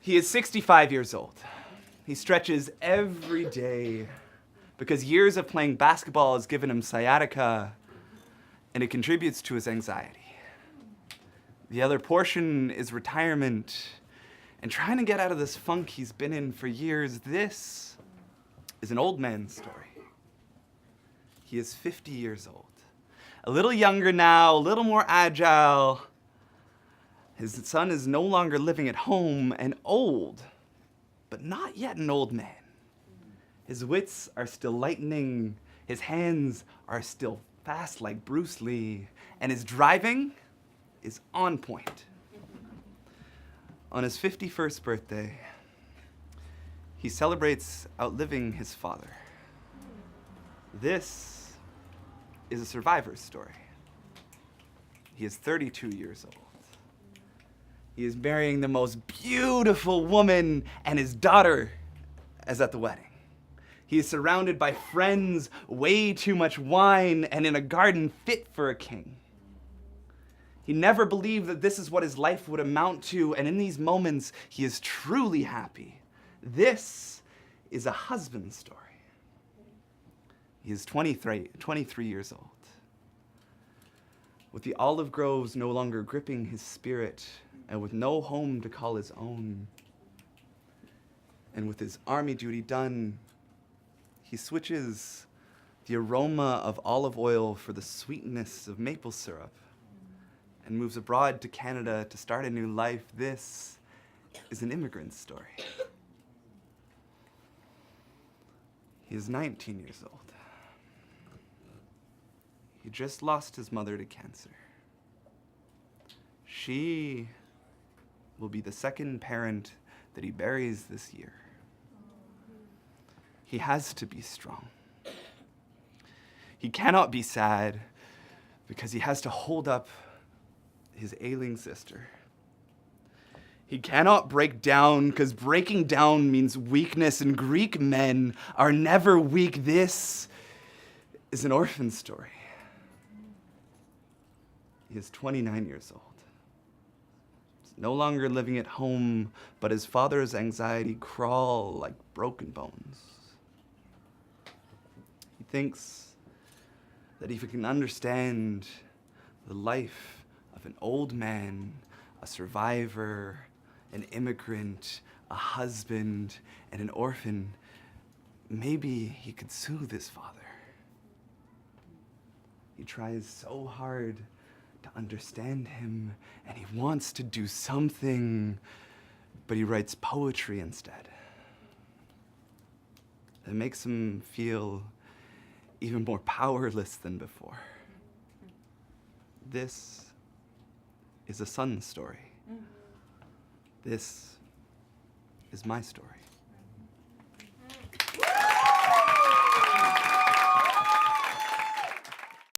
He is 65 years old. He stretches every day because years of playing basketball has given him sciatica, and it contributes to his anxiety. The other portion is retirement and trying to get out of this funk he's been in for years. This is an old man's story. He is 50 years old. A little younger now, a little more agile. His son is no longer living at home and old, but not yet an old man. His wits are still lightning, his hands are still fast like Bruce Lee, and his driving is on point. On his 51st birthday, he celebrates outliving his father. This is a survivor's story. He is 32 years old. He is marrying the most beautiful woman, and his daughter is at the wedding. He is surrounded by friends, way too much wine, and in a garden fit for a king. He never believed that this is what his life would amount to, and in these moments, he is truly happy. This is a husband's story. He is 23 years old. With the olive groves no longer gripping his spirit, and with no home to call his own, and with his army duty done, he switches the aroma of olive oil for the sweetness of maple syrup and moves abroad to Canada to start a new life. This is an immigrant story. He is 19 years old. He just lost his mother to cancer. She will be the second parent that he buries this year. He has to be strong. He cannot be sad because he has to hold up his ailing sister. He cannot break down because breaking down means weakness, and Greek men are never weak. This is an orphan story. He is 29 years old. He's no longer living at home, but his father's anxiety crawl like broken bones. He thinks that if he can understand the life of an old man, a survivor, an immigrant, a husband, and an orphan, maybe he could soothe his father. He tries so hard to understand him, and he wants to do something, but he writes poetry instead. That makes him feel even more powerless than before. This is a son's story. This is my story.